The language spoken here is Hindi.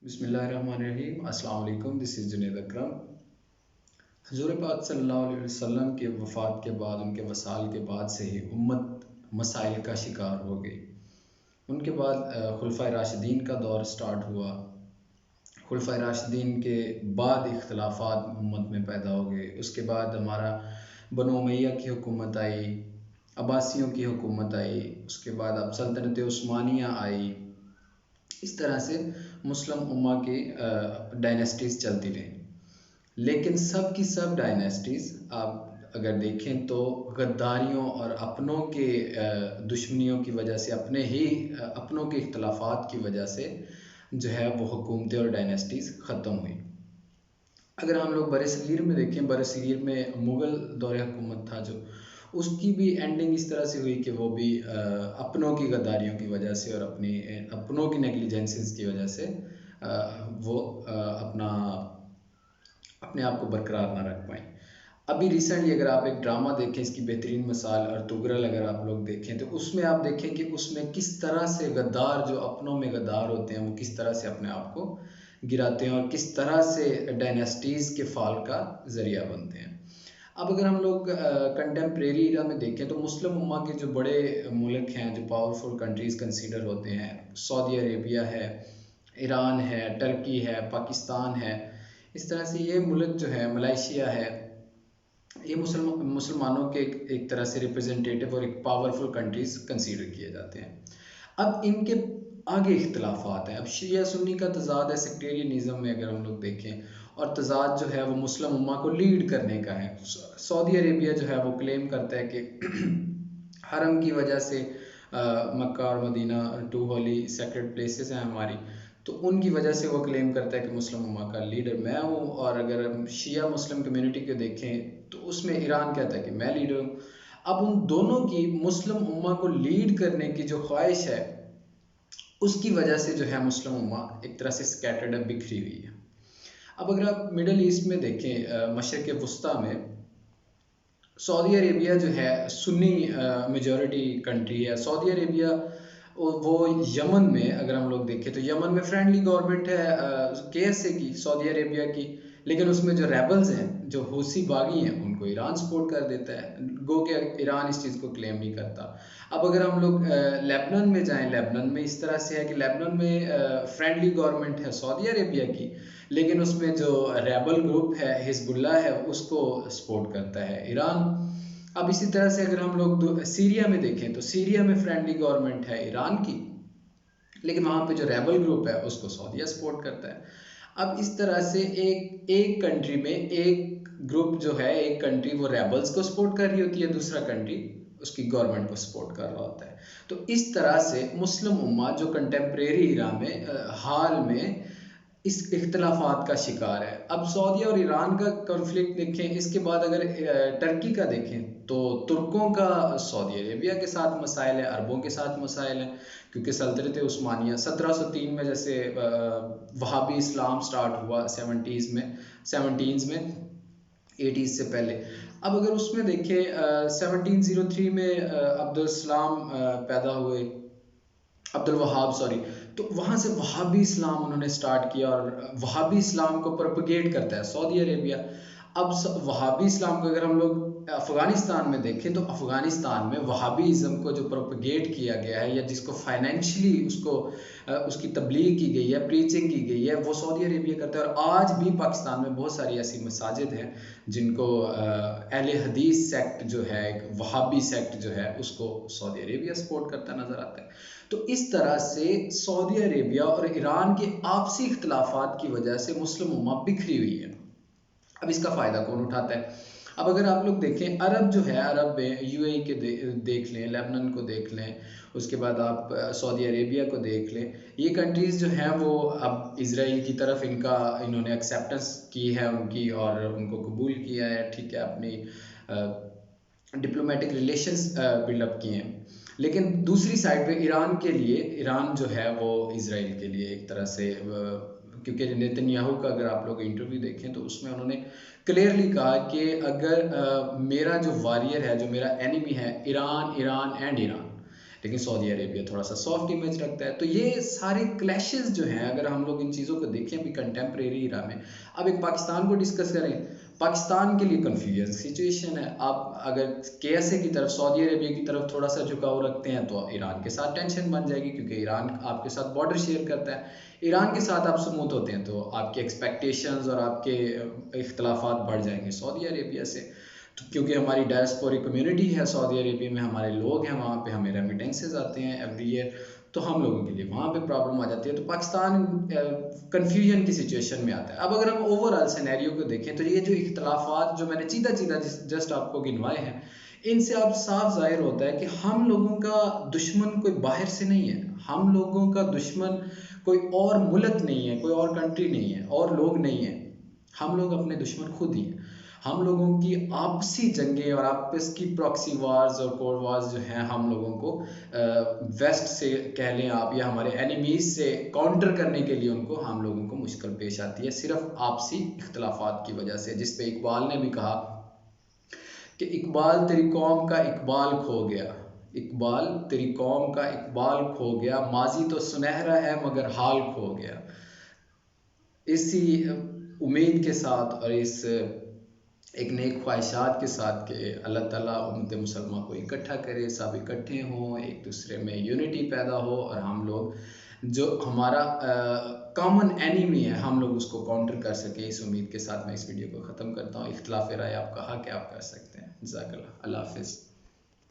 बिस्मिल्लाहिर्रहमानिर्रहीम। अस्सलाम वालेकुम। दिस इज़ जुनैद अकरम। हज़ूर पाक सल्लल्लाहु अलैहि वसल्लम के वफ़ात के बाद, उनके वसाल के बाद से ही उम्मत मसाइल का शिकार हो गई। उनके बाद खुलफ़ाए राशिदीन का दौर स्टार्ट हुआ। खुलफ़ाए राशिदीन के बाद इख्तिलाफ़ात उम्मत में पैदा हो गए। उसके बाद हमारा बनो उमैया की हुकूमत आई, अब्बासियों की हुकूमत आई, उसके बाद अब सल्तनत उस्मानिया आई। इस तरह से मुस्लिम उम्मा की डायनेस्टीज़ चलती रहीं। लेकिन सब की सब डायनेस्टीज़ आप अगर देखें तो गद्दारियों और अपनों के दुश्मनियों की वजह से, अपने ही अपनों के इख्तलाफात की वजह से जो है वो हुकूमतें और डायनेस्टीज़ ख़त्म हुई। अगर हम लोग बरसगीर में देखें, बरसगीर में मुग़ल दौर हुकूमत था जो, उसकी भी एंडिंग इस तरह से हुई कि वो भी अपनों की गद्दारियों की वजह से और अपनों की नेग्लिजेंसेस की वजह से वो अपने आप को बरकरार ना रख पाएँ। अभी रिसेंटली अगर आप एक ड्रामा देखें, इसकी बेहतरीन मिसाल अर्तुगरल अगर आप लोग देखें, तो उसमें आप देखें कि उसमें किस तरह से गद्दार, जो अपनों में गद्दार होते हैं, वो किस तरह से अपने आप को गिराते हैं और किस तरह से डायनेस्टीज़ के फाल का ज़रिया बनते हैं। अब अगर हम लोग कंटेम्प्रेरी इरा में देखें तो मुस्लिम उम्मा के जो बड़े मुल्क हैं, जो पावरफुल कंट्रीज़ कंसीडर होते हैं, सऊदी अरेबिया है, ईरान है, टर्की है, पाकिस्तान है। इस तरह से ये मुल्क जो है, मलेशिया है, ये मुसलमानों के एक तरह से रिप्रेजेंटेटिव और एक पावरफुल कंट्रीज़ कंसीडर किए जाते हैं। अब इनके आगे इख्तलाफात हैं। अब शिया सुन्नी का तज़ाद है, सेक्टेरियनिज़म में अगर हम लोग देखें, और तज़ाद जो है वो मुस्लिम उम्मा को लीड करने का है। सऊदी अरेबिया जो है वो क्लेम करता है कि हरम की वजह से मक्का और Medina two holy sacred places हैं हमारी, तो उनकी वजह से वो क्लेम करता है कि मुस्लिम उम्मा का लीडर मैं हूँ। और अगर हम शिया मुस्लिम कम्युनिटी को देखें तो उसमें ईरान कहता है कि मैं लीडर हूँ। अब उन दोनों की मुस्लिम उम्मा को लीड करने की जो ख्वाहिश है, उसकी वजह से जो है मुस्लिम उम्मा एक तरह से स्कैटर्ड है, बिखरी हुई है। अब अगर आप मिडल ईस्ट में देखें, मशरिक़ वुस्ता में सऊदी अरेबिया जो है सुन्नी मेजॉरिटी कंट्री है। सऊदी अरेबिया वो यमन में अगर हम लोग देखें तो यमन में फ्रेंडली गवर्नमेंट है KSA की, सऊदी अरेबिया की, लेकिन उसमें जो रेबल्स हैं, जो हूसी बागी हैं, उनको ईरान सपोर्ट कर देता है। गो के ईरान इस चीज़ को क्लेम नहीं करता। अब अगर हम लोग लेबनान में जाएं, लेबनान में इस तरह से है कि लेबनान में फ्रेंडली गवर्नमेंट है सऊदी अरेबिया की, लेकिन उसमें जो रेबल ग्रुप है हिजबुल्लाह है, उसको सपोर्ट करता है ईरान। अब इसी तरह से अगर हम लोग सीरिया में देखें तो सीरिया में फ्रेंडली गवर्नमेंट है ईरान की, लेकिन वहाँ पे जो रेबल ग्रुप है उसको सऊदीया सपोर्ट करता है। अब इस तरह से एक कंट्री में एक ग्रुप जो है, एक कंट्री वो रेबल्स को सपोर्ट कर रही होती है, दूसरा कंट्री उसकी गवर्नमेंट को सपोर्ट कर रहा होता है। तो इस तरह से मुस्लिम उम्मा जो कंटेम्प्रेरी इरा में हाल में इस इख्तलाफात का शिकार है। अब सऊदी और ईरान का कॉन्फ्लिक्ट देखें, इसके बाद अगर टर्की का देखें तो तुर्कों का सऊदी अरेबिया के साथ मसाइल है, अरबों के साथ मसाइल है, क्योंकि सल्तनत उस्मानिया 1703 में जैसे वहाबी इस्लाम स्टार्ट हुआ 70s में, 17s में, 80s से पहले। अब अगर उसमें देखें 1703 में अब्दुल सलाम पैदा हुए, अब्दुल वहाब सॉरी, तो वहाँ से वहाबी इस्लाम उन्होंने स्टार्ट किया और वहाबी इस्लाम को प्रोपगेट करता है सऊदी अरेबिया। अब वहाबी इस्लाम को अगर हम लोग अफ़गानिस्तान में देखें तो अफ़गानिस्तान में वहाबीज़म को जो प्रोपगेट किया गया है या जिसको फाइनेंशियली उसकी तबलीग की गई है, प्रीचिंग की गई है, वो सऊदी अरेबिया करता है। और आज भी पाकिस्तान में बहुत सारी ऐसी मसाजिद हैं जिनको अहले हदीस सेक्ट जो है, एक वहाबी सेक्ट जो है, उसको सऊदी अरेबिया सपोर्ट करता नज़र आता है। तो इस तरह से सऊदी अरेबिया और ईरान के आपसी इख्तलाफात की वजह से मुस्लिम उम्मा बिखरी हुई है। अब इसका फ़ायदा कौन उठाता है? अब अगर आप लोग देखें, अरब जो है, अरब में UAE के देख लें, लेबनान को देख लें, उसके बाद आप सऊदी अरेबिया को देख लें, ये कंट्रीज़ जो हैं वो अब इजराइल की तरफ इन्होंने एक्सेप्टेंस की है उनकी, और उनको कबूल किया है, ठीक है, अपनी डिप्लोमेटिक रिलेशंस बिल्डअप किए हैं। लेकिन दूसरी साइड पे ईरान के लिए, ईरान जो है वो इजराइल के लिए एक तरह से, क्योंकि नेतन्याहू का अगर आप लोग इंटरव्यू देखें तो उसमें उन्होंने क्लियरली कहा कि अगर मेरा जो वॉरियर है, जो मेरा एनिमी है, ईरान, ईरान एंड ईरान, लेकिन सऊदी अरेबिया थोड़ा सा सॉफ्ट इमेज रखता है। तो ये सारे क्लैशेस जो हैं, अगर हम लोग इन चीज़ों को देखें अभी कंटेम्प्रेरी इरा में, अब एक पाकिस्तान को डिस्कस करें, पाकिस्तान के लिए कन्फ्यूजन सिचुएशन है। आप अगर KSA की तरफ, सऊदी अरेबिया की तरफ थोड़ा सा झुकाव रखते हैं तो ईरान के साथ टेंशन बन जाएगी, क्योंकि ईरान आपके साथ बॉर्डर शेयर करता है। ईरान के साथ आप स्मूथ होते हैं तो आपके एक्सपेक्टेशंस और आपके इख्तलाफात बढ़ जाएंगे सऊदी अरेबिया से। तो क्योंकि हमारी डायस्पोरिक कम्युनिटी है सऊदी अरेबिया में, हमारे लोग हैं वहाँ पे, हमें रेमिटेंसेज आते हैं एवरी ईयर, तो हम लोगों के लिए वहाँ पे प्रॉब्लम आ जाती है। तो पाकिस्तान कन्फ्यूजन की सिचुएशन में आता है। अब अगर हम ओवरऑल सिनेरियो को देखें तो ये जो इख्तलाफात जो मैंने सीधा सीधा जस्ट आपको गिनवाए हैं, इनसे अब साफ जाहिर होता है कि हम लोगों का दुश्मन कोई बाहर से नहीं है, हम लोगों का दुश्मन कोई और मुल्क नहीं है, कोई और कंट्री नहीं है, और लोग नहीं है। हम लोग अपने दुश्मन खुद ही हैं। हम लोगों की आपसी जंगें और आपस की प्रॉक्सी वार्स और कोल्ड वार्स जो हैं, हम लोगों को वेस्ट से कह लें आप, या हमारे एनिमीज से काउंटर करने के लिए उनको, हम लोगों को मुश्किल पेश आती है सिर्फ आपसी इख्तलाफात की वजह से। जिस पे इकबाल ने भी कहा कि इकबाल तेरी कौम का इकबाल खो गया, इकबाल तेरी कौम का इकबाल खो गया, माजी तो सुनहरा है मगर हाल खो गया। इसी उम्मीद के साथ और इस एक नेक ख्वाहिशात के साथ कि अल्लाह ताला उम्मत मुसलमान को इकट्ठा करे, सब इकट्ठे हों, एक दूसरे में यूनिटी पैदा हो, और हम लोग जो हमारा कॉमन एनिमी है हम लोग उसको काउंटर कर सके। इस उम्मीद के साथ मैं इस वीडियो को ख़त्म करता हूँ। इख्तिलाफ राय आपका हक है, आप कर सकते हैं। जज़ाकल्लाह, अल्लाह हाफिज़।